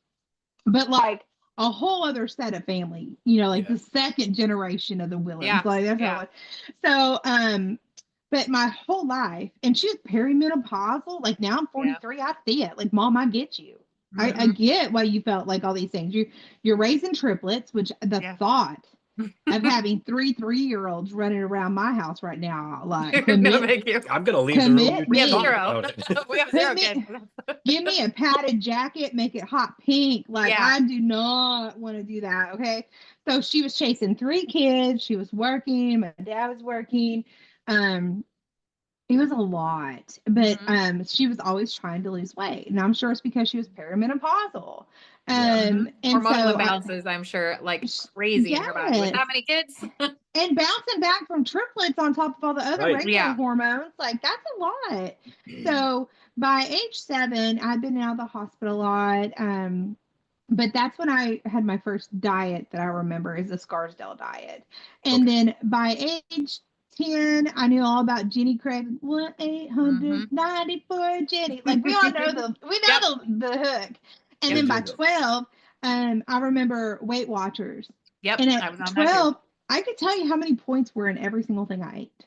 but like a whole other set of family, like Yeah. the second generation of the Willens. Yeah. Like that's how Yeah. it was. So but my whole life, and she was perimenopausal. Like now I'm Yeah. 43, I see it. Like, Mom, I get you. I Mhm. get why you felt like all these things. You're raising triplets, which the Yeah. thought of having 3 3-year-olds running around my house right now, like No, thank you. I'm gonna leave the room. You commit We have just talk me, 0. about it. We have put 0 kids. me, give me a padded jacket, make it hot pink. Like, Yeah. I do not want to do that. Okay. So she was chasing 3 kids. She was working. My dad was working. Um, it was a lot, but Mhm. she was always trying to lose weight, and I'm sure it's because she was perimenopausal. Yeah. Mhm. And Hormonal so imbalances, I'm sure, like crazy in her body with yes, that many kids. and bouncing back from triplets on top of all the other Right. regular Yeah. hormones, like that's a lot. So by age 7, I'd been out of the hospital a lot. But that's when I had my first diet that I remember is the Scarsdale diet. And Okay. then by age 10, I knew all about Jenny Craig, Mhm. 1-894 Jenny. Like we all know Yep. the hook. And Good then by jingle. 12, I remember Weight Watchers. Yep. And I was at on that too. 12, I could tell you how many points were in every single thing I ate.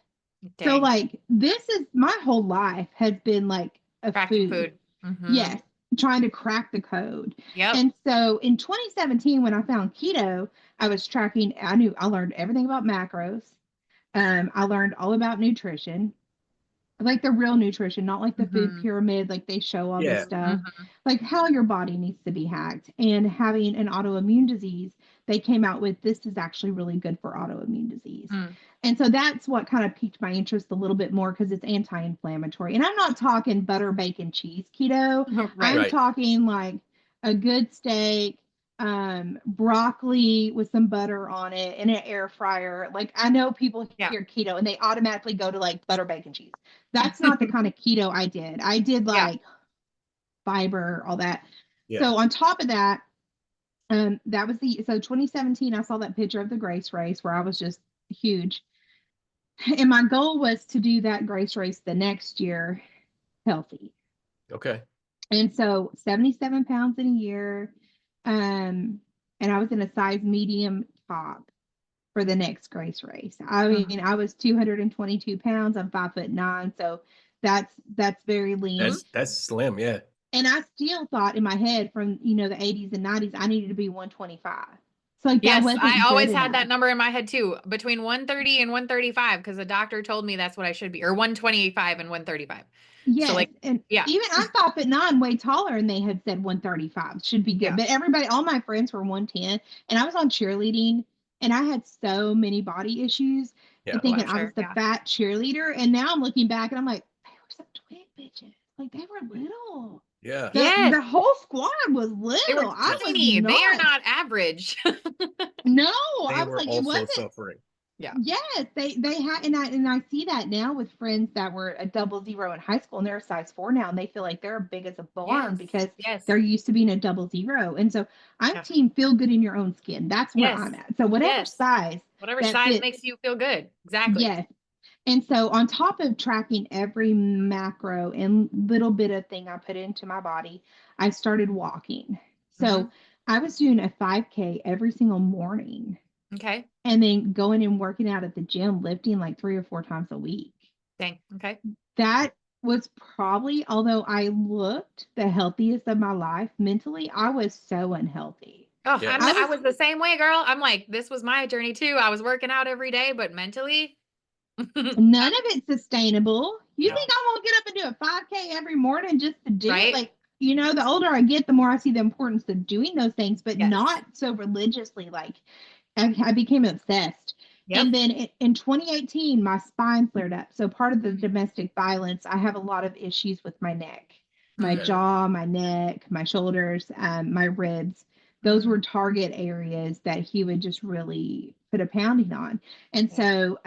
So Dang. like this is my whole life has been like a Tracking food. food. Mhm. Yes, trying to crack the code. Yep. And so in 2017, when I found keto, I was tracking, I learned everything about macros. I learned all about nutrition, like the real nutrition, not like the food Mhm. pyramid, like they show all this Yeah. stuff, Mhm. like how your body needs to be hacked. And having an autoimmune disease, they came out with this is actually really good for autoimmune disease. Mm. And so that's what kind of piqued my interest a little bit more because it's anti inflammatory. And I'm not talking butter, bacon, cheese keto. Right. I'm Right. talking like a good steak, broccoli with some butter on it in an air fryer. Like I know people Yeah. hear keto and they automatically go to like butter, bacon, cheese. That's not the kind of keto I did. I did Yeah. like fiber, all that. Yeah. So on top of that, that was 2017. I saw that picture of the Grace race where I was just huge, and my goal was to do that Grace race the next year healthy. Okay. And so 77 pounds in a year, um, and I was in a size medium top for the next Grace race. I Mhm. mean, I was 222 pounds. I'm 5'9", so that's very lean. That's slim. Yeah. And I still thought in my head from the 80s and 90s, I needed to be 125. So like that Yes, I wasn't good always had that enough. number in my head too, between 130 and 135, because the doctor told me that's what I should be, or 125 and 135. So Yes, like, and yeah, even I'm 5'9", way taller, and they had said 135 should be good. yeah, But everybody, all my friends were 110, and I was on cheerleading, and I had so many body issues, Yeah. oh, thinking I'm I was sure, the yeah, fat cheerleader. And now I'm looking back, and I'm like, they were some twin bitches. Like they were little. Yeah. yes, The whole squad was they were little. I was tiny. They are not. not average. No, They I was were like, it also wasn't. suffering. Yeah. Yes, they had, and I see that now with friends that were a 00 in high school, and they're a size 4 now, and they feel like they're big as a barn Yes. because Yes. they're used to being a 00. And so I'm Yeah. team feel good in your own skin. That's where Yes. I'm at. So whatever Yes. size Whatever that size fits, makes you feel good. Exactly. yes. And so on top of tracking every macro and little bit of thing I put into my body, I started walking. Hmm. So I was doing a 5K every single morning Okay. and then going and working out at the gym, lifting like 3 or 4 times a week. Dang. Okay. That was probably, although I looked the healthiest of my life, mentally, I was so unhealthy. Oh, Yeah. I I was was the same way, girl. I'm like, this was my journey too. I was working out every day, but mentally, none of it sustainable. You no. think I'm gonna get up and do a 5K every morning just to do it? Right? Like, the older I get, the more I see the importance of doing those things, but Yes. not so religiously. Like, I became obsessed. Yep. And then in 2018, my spine flared up. So part of the Mhm. domestic violence, I have a lot of issues with my neck, my Okay. Mm. jaw, my neck, my shoulders, my ribs. Those were Mm. target areas that he would just really put a pounding on. And Yeah. so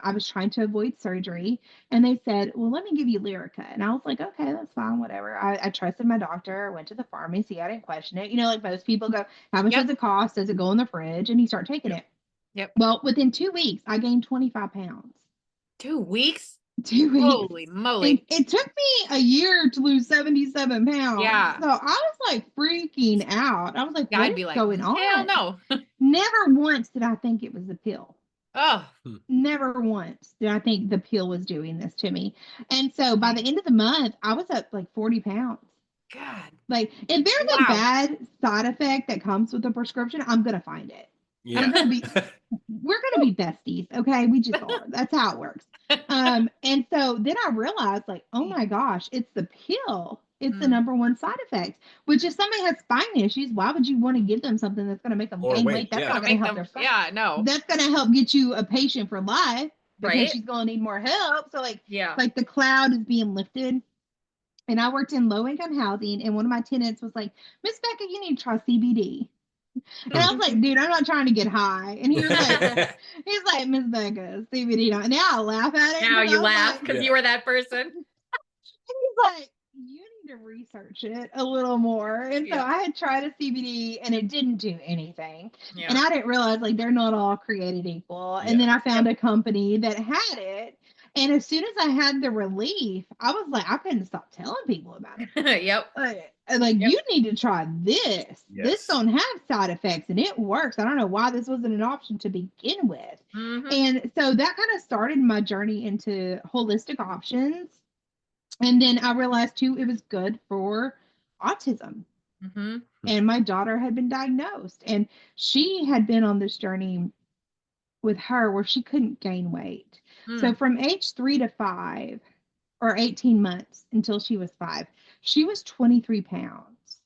I was trying to avoid surgery, and they said, well, let me give you Lyrica. And I was like, okay, that's fine, whatever. I trusted my doctor. I went to the pharmacy. I didn't question it. Like most people go, how much Yep. does it cost? Does it go in the fridge? And you start taking Yep. it. Yep. Well, within 2 weeks, I gained 25 pounds. 2 weeks? 2 weeks. Holy And moly. it took me a year to lose 77 pounds. Yeah. So I was like freaking out. I was like, Yeah, what I'd is be like, going hell on? no. Never once did I think it was the pill. Oh, Never once did I think the pill was doing this to me. And so by the dang. end of the month, I was up like 40 pounds. God. Like, if there's a Wow. bad side effect that comes with a prescription, I'm going to find it. Yeah. We're gonna be besties, okay? We just are. That's how it works. And so then I realized, like, oh my gosh, it's the pill. It's the number one side effect. Which, if somebody has spine issues, why would you want to give them something that's going to make them Or gain weight, weight? That's yeah. not Gonna going to make help them, their spine. yeah, no. That's going to help get you a patient for life because Right? she's going to need more help. So, Yeah. like the cloud is being lifted. And I worked in low income housing, and one of my tenants was like, Miss Becca, you need to try CBD. And I was like, dude, I'm not trying to get high. And he was like, he's like, Miss Becca, CBD. And now I laugh at it. Now you I was laugh like, because Yeah. you were that person. and he's like, you need to research it a little more. And so Yeah. I had tried a CBD and it didn't do anything. Yeah. And I didn't realize like they're not all created equal. And then I found a company that had it. And as soon as I had the relief, I was like, I couldn't stop telling people about it. Yep. Like Yep. you need to try this. This Yes. don't have side effects and it works. I don't know why this wasn't an option to begin with. Mhm. And so that kind of started my journey into holistic options. And then I realized too, it was good for autism. Mhm. And my daughter had been diagnosed, and she had been on this journey with her where she couldn't gain weight. So Mm. from age 3 to 5, or 18 months until she was 5, she was 23 pounds.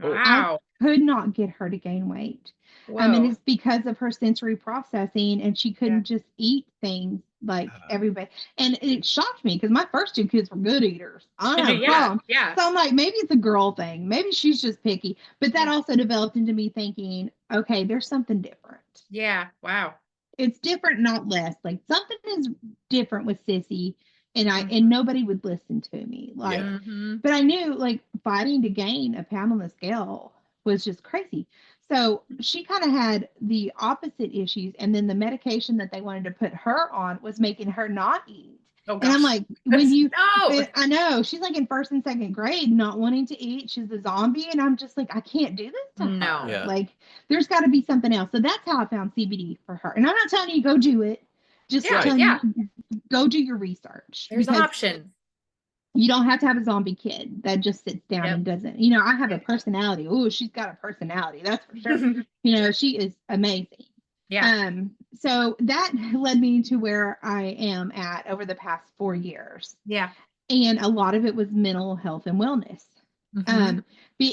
I Wow. could not get her to gain weight. And Whoa. it's because of her sensory processing, and she couldn't just eat things like everybody. And it shocked me because my first 2 kids were good eaters. I don't have a Yeah. problem. Yeah. So I'm like, maybe it's a girl thing. Maybe she's just picky. But that Yeah. also developed into me thinking, okay, there's something different. Yeah. Wow. It's different, not less. Like something is different with Sissy, and Mhm. nobody would listen to me. Like, Yeah. Mhm. but I knew like fighting to gain a pound on the scale was just crazy. So she kind of had the opposite issues, and then the medication that they wanted to put her on was making her not eat. Oh And I'm gosh. like, when you, No. I know she's like in first and second grade, not wanting to eat. She's a zombie, and I'm just like, I can't do this to No. her. Yeah. Like, there's got to be something else. So that's how I found CBD for her. And I'm not telling you go do it. Just Yeah. telling Yeah. you go do your research There's because options. you don't have to have a zombie kid that just sits down Yep. and doesn't. I have a personality. Oh, she's got a personality. That's for sure. She is amazing. Yeah. So that led me to where I am at over the past 4 years. Yeah. And a lot of it was mental health and wellness. Mhm.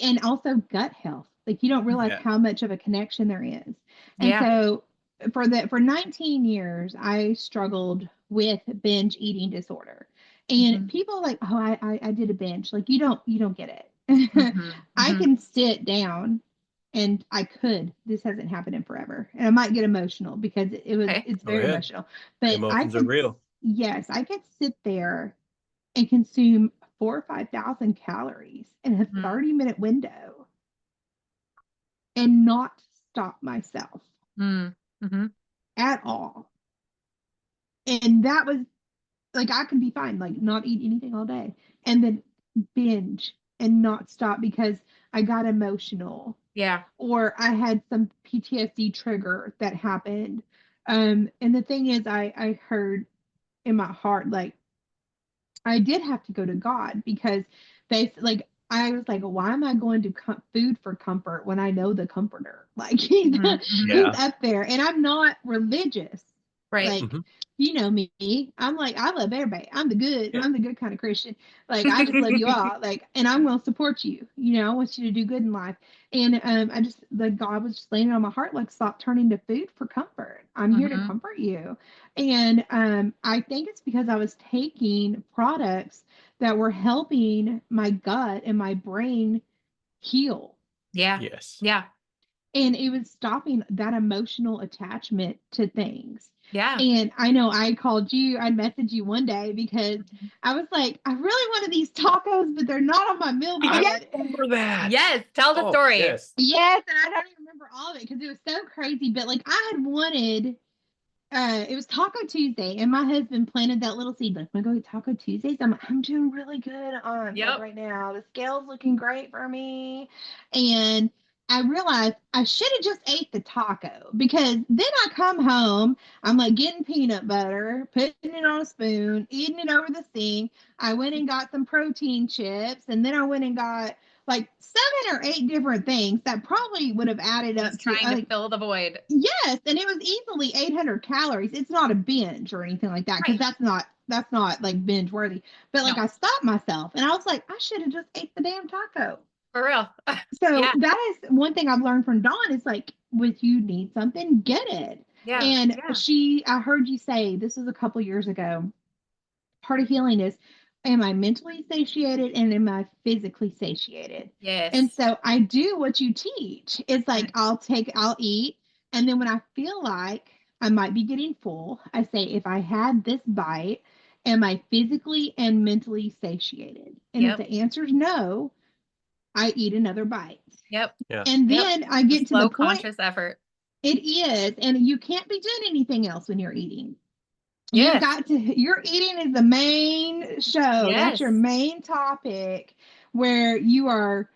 And also gut health. Like you don't realize Yeah. how much of a connection there is. And Yeah. so for 19 years, I struggled with binge eating disorder. And Mhm. people are like, oh, I did a binge. Like you don't get it. Mhm. I Mhm. can sit down and this hasn't happened in forever. And I might get emotional because Okay. it's Go very ahead. emotional. But Emotions are real. yes, I could sit there and consume 4 or 5,000 calories in a Mhm. 30-minute window and not stop myself Mm. Mhm. at all. And that was like, I can be fine, like not eat anything all day and then binge and not stop because I got emotional Yeah. or I had some PTSD trigger that happened. And the thing is, I heard in my heart, like, I did have to go to God because I was like, why am I going to food for comfort when I know the comforter? Like he's Mhm. Mhm. he's Yeah. up there, and I'm not religious. Right. Like Mhm. you know me, I'm like I love everybody. Yeah. I'm the good kind of Christian. Like I just love you all. Like, and I'm going to support you. I want you to do good in life. And I just like God was just laying it on my heart, like stop turning to food for comfort. I'm here to Mhm. comfort you. And I think it's because I was taking products that were helping my gut and my brain heal. Yeah. Yes. Yeah. And it was stopping that emotional attachment to things. Yeah. And I know I called you, I messaged you one day because I was like, I really wanted these tacos, but they're not on my meal I plan. remember that. Yes. Tell the Oh, story. yes. Yes, and I don't even remember all of it because it was so crazy. But like I had wanted it was Taco Tuesday, and my husband planted that little seed. Like, wanna go eat Taco Tuesdays? I'm doing really good on like Yep. right now. The scale's looking great for me. And I realized I should have just ate the taco because then I come home, I'm like getting peanut butter, putting it on a spoon, eating it over the sink. I went and got some protein chips, and then I went and got like 7 or 8 different things that probably would have added up Just to trying to fill the void. yes, and it was easily 800 calories. It's not a binge or anything like that because Right. that's not like binge worthy. But like No, I stopped myself and I was like, I should have just ate the damn taco. for real. So Yeah. that is one thing I've learned from Dawn is like, with you need something, get it. Yeah. And Yeah. I heard you say this was a couple years ago. Part of healing is, am I mentally satiated and am I physically satiated? And Yes. so I do what you teach. It's like I'll eat, and then when I feel like I might be getting full, I say, if I had this bite, am I physically and mentally satiated? And if Yep. the answer is no, I eat another bite. Yep. Yeah. And Yep. then I The get to the slow, point, conscious effort. it is, and you can't be doing anything else when you're eating. You've Yes. got to, your eating is the main show. That's Yes. your main topic where you are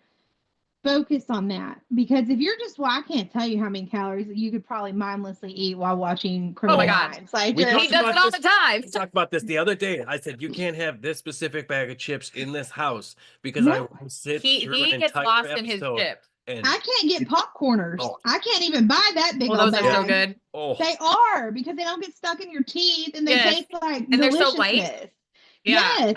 focused on that. Because if you're just, well, I can't tell you how many calories that you could probably mindlessly eat while watching Oh my Criminal God. Minds. Like, We just, He talked does about it all this. the time. We talked about this the other day. I said you can't have this specific bag of chips in this house because I no, will sit He through an gets entire lost in his episode chips. and I can't get popcorners. oh, I can't even buy that big Oh, old those are so bag. good. oh, They are because they don't get stuck in your teeth and they Yes. taste like And they're so light. deliciousness. Yeah. Yes.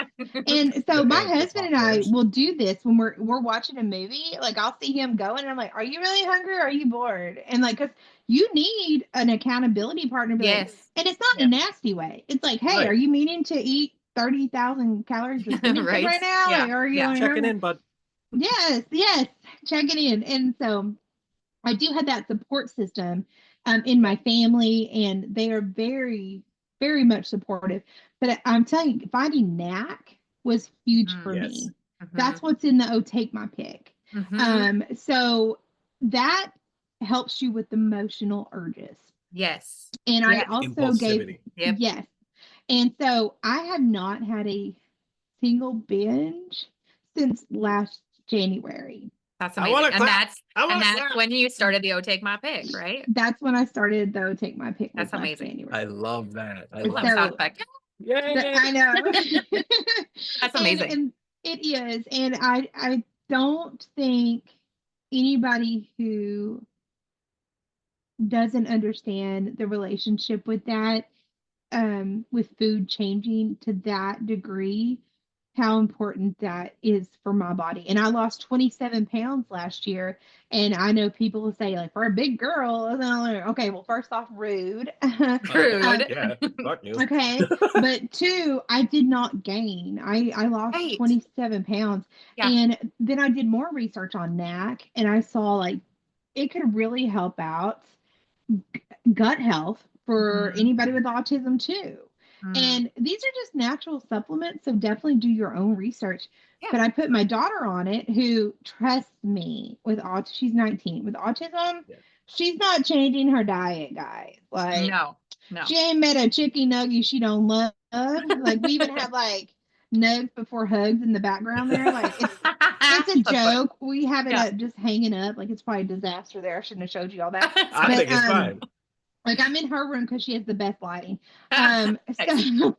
And so the my eggs and husband and I popcorns. will do this when we're watching a movie. Like I'll see him going and I'm like, "Are you really hungry or are you bored?" And like cuz you need an accountability partner to be like, Yes. and it's not in a nasty way. It's like, "Hey, Right. are you meaning to eat 30,000 calories of spinach dip Right. right now? Yeah. Like, are you Yeah. Checking in, bud. Yes, yes, checking in. And so I do have that support system in my family, and they are very, very much supportive. But I'm telling you, finding NAC was huge for Yes. me. Mm-hmm. That's what's in the Oh Take My Pick. Mm-hmm. So that helps you with emotional urges. Yes. And I Yeah. also gave, Impulsivity. Yep. yes. And so I have not had a single binge since last January. That's I want amazing. to clap. I And want to that's clap. when you started the Oh Take My Pick, right? That's when I started, though, Take My Pick was That's last amazing. I January. love that. I I love love sound So effect. Yay. I know. That's amazing. And it is. And I don't think anybody who doesn't understand the relationship with that, with food changing to that degree, how important that is for my body. And I lost 27 pounds last year. And I know people will say, like, for a big girl, okay, well, first off, rude. Rude. Yeah. Fuck you. Okay. But two, I did not gain. I lost Right. 27 pounds. Yeah. And then I did more research on NAC and I saw like it could really help out gut health for Mhm. anybody with autism too. Mm. And these are just natural supplements, so definitely do your own research. Yeah. But I put my daughter on it, who trusts me with autism. She's 19 with autism. Yeah. She's not changing her diet, guys. Like No. No. she ain't met a chicken nugget she don't love. Like we even have like nugs before hugs in the background there. Like it's a That's funny. joke. We have it Yeah. up just hanging up. Like it's probably a disaster there. I shouldn't have showed you all that. I But think it's fine. like I'm in her room because she has the best lighting. Nice. So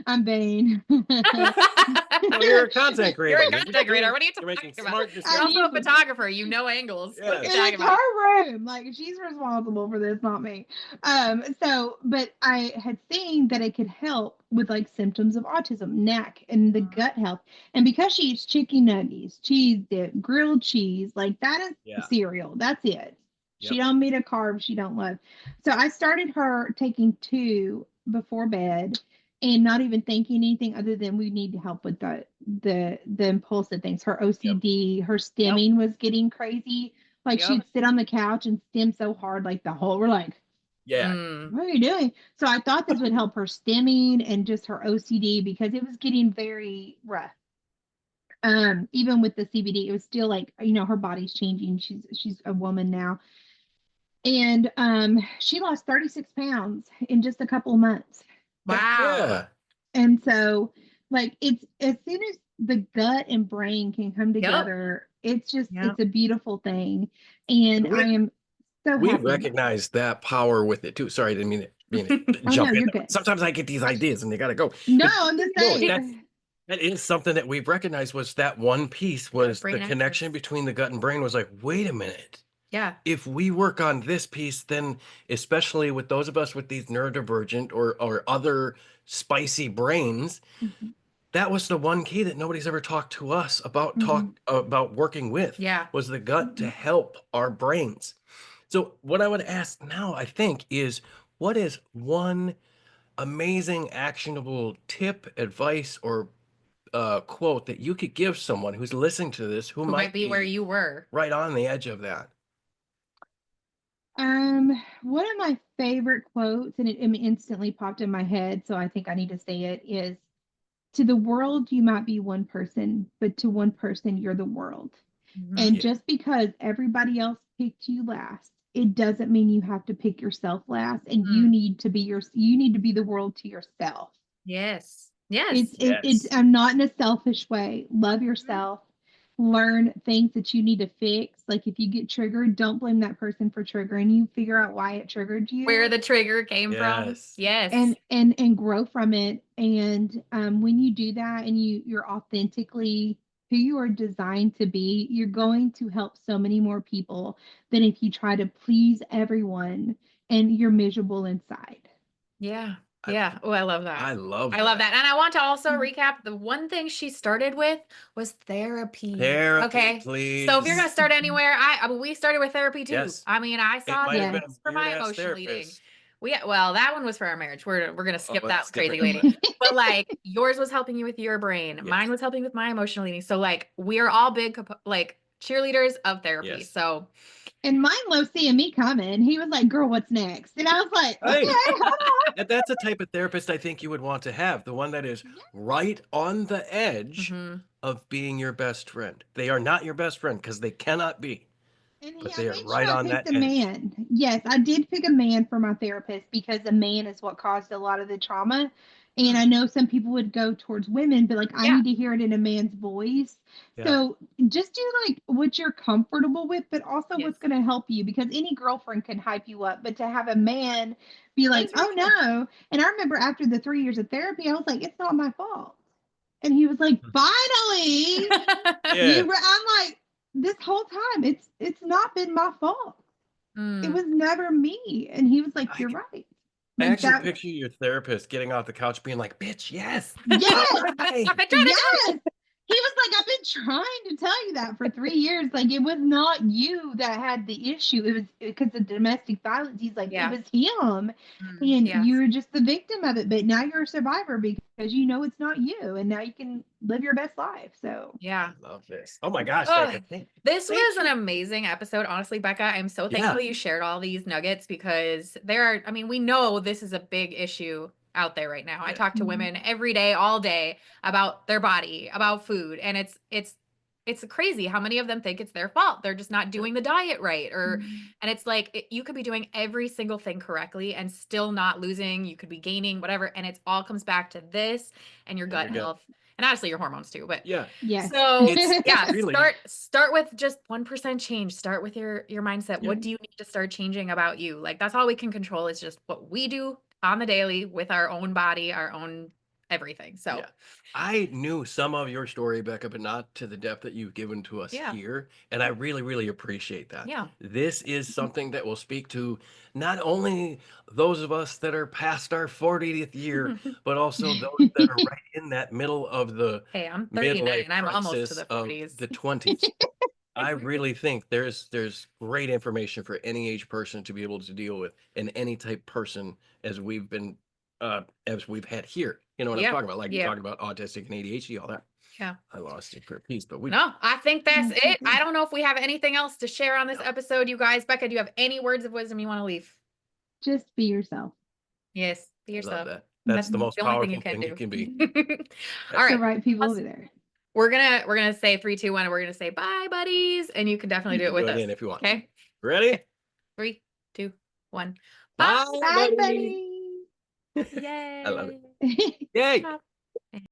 I'm vain. Well, you're a content creator. You're a content creator. What are you You're making talking about? smart You're decisions. also a photographer. You know angles. What are you Yes. talking It's about? her room. Like she's responsible for this, not me. But I had seen that it could help with like symptoms of autism, neck, and the gut health. And because she eats chicken nuggets, cheese dip, grilled cheese, like that is Yeah. cereal. That's it. She Yep. don't meet a carb she don't love. So I started her taking 2 before bed and not even thinking anything other than we need to help with the impulsive things. Her OCD, her stimming was getting crazy Like Yep. she'd sit on the couch and stim so hard, like the whole, we're like, Yeah. Mm. what are you doing? So I thought this would help her stimming and just her OCD because it was getting very rough. Even with the CBD, it was still like, her body's changing. She's a woman now. And she lost 36 pounds in just a couple of months. Heck Wow. yeah. And so, like, it's as soon as the gut and brain can come Yep. together, it's just, Yep. it's a beautiful thing. And And I am so we happy about it. recognize that power with it too. Sorry, I didn't mean to Oh, no, jump in you're there, good. but sometimes I get these ideas and they gotta go. No, But I'm the no, same. that is something that we've recognized was that one piece was the Brain connection access. between the gut and brain was like, wait a minute. Yeah. If we work on this piece, then especially with those of us with these neurodivergent or other spicy brains, Mhm, that was the one key that nobody's ever talked to us mhm, about working with Yeah. was the gut to mhm. help our brains. So what I would ask now, I think, is what is one amazing actionable tip, advice, or quote that you could give someone who's listening to this who Who might might be where be you were. right on the edge of that? One of my favorite quotes, and it instantly popped in my head, so I think I need to say it, is to the world, you might be one person, but to one person, you're the world. Mhm. And Yeah. just because everybody else picked you last, it doesn't mean you have to pick yourself last. And Mm. you need to be the world to yourself. Yes. It's Yes. it, it's Yes. I'm not in a selfish way. Love Mhm. yourself. Learn things that you need to fix. Like if you get triggered, don't blame that person for triggering you. Figure out why it triggered Where you the trigger came from. Yes. Yes. and grow from it. And when you do that and you're authentically who you are designed to be, you're going to help so many more people than if you try to please everyone and you're miserable inside. Yeah. I, Yeah. Oh, I love that. I love I love that. that. And I want to also Mhm. recap the one thing she started with was therapy. Therapy, Okay. So if you're going to please. start anywhere, we started with therapy too. Yes. I mean, I It saw might have that been Yes. a for weird my ass emotional eating. therapist. Well, that one was for our marriage. We're going to Oh, skip that that's crazy different. lady. Okay. But like yours was helping you with your brain. Mine Yes. was helping with my emotional eating. So like we are all big like cheerleaders of therapy. Yes. So And mine was seeing me coming. He was like, "Girl, what's next?" And I was like, Hey, "Okay, hold and that's the type of therapist I think you would want to have, the one that is on." right on the edge mhm. of being your best friend. They are not your best friend because they cannot be, And but I they are made sure right I on picked that a edge. man. Yes, I did pick a man for my therapist because a man is what caused a lot of the trauma. And Mm. I know some people would go towards women, but like I Yeah. need to hear it in a man's voice. Yeah. So just do like what you're comfortable with, but also Yes. what's going to help you because any girlfriend can hype you up. But to have a man be That like, is very oh true. no. And I remember after the 3 years of therapy, I was like, it's not my fault. And he was like, finally, Yeah. I'm like, this whole time, it's not been my fault. It Mm. was never me. And he was like, I, you're c- right. I Like actually that. picture your therapist getting off the couch being like, bitch, yes. All Yes. I've right. been trying to tell you. Yes. He was like, I've been trying to tell you that for 3 years. Like, it was not you that had the issue. It was because of domestic violence. He's like, it Yeah. was him. Mm. And Yes. you're just the victim of it. But now you're a survivor because you know it's not you. And now you can live your best life. So, Yeah. I love this. Oh my gosh, Oh, Becca. this Thank was an you. amazing episode. Honestly, Becca, I'm so Yeah. thankful you shared all these nuggets because there are, I mean, we know this is a big issue out there right now. I Yes. talk to mhm, women every day, all day about their body, about food, and it's crazy how many of them think it's their fault. They're just not Yeah. doing the diet right or mhm, and it's like you could be doing every single thing correctly and still not losing, you could be gaining whatever and it all comes back to this and your And gut you're good. health and honestly your hormones too, but Yeah. yes. so It's yeah, really, start with just 1% change. Start with your mindset. yeah. What do you need to start changing about you? Like that's all we can control is just what we do on the daily with our own body, our own everything. So Yeah. I knew some of your story, Becca, but not to the depth that you've given to us yeah. here. And I really, really appreciate that. Yeah. This is something that will speak to not only those of us that are past our 40th year, but also those that are right in that middle of the Hey, I'm 39 midlife and I'm almost to crisis the of 40s. the 20s. I really think there's great information for any age person to be able to deal with and any type person as we've been as we've had here. You know what I'm Yep. talking about? Like you Yep. talked about autistic and ADHD, all that. Yeah. I lost it for a piece, but we. No, I think that's That's it. okay. I don't know if we have anything else to share on this No. episode, you guys. Becca, do you have any words of wisdom you want to leave? Just be yourself. Yes, be I love yourself. that. That's That's the most the only thing you powerful can thing you do. can be. All The right. right people Us- over there. We're gonna say 3, 2, 1, and we're gonna say bye, buddies. And you can definitely You do it can with do it us. in if you want. Okay. Ready? 3, 2, 1. Bye. Bye, Bye, buddy. buddy. Yay. I love it. Yay. Ciao.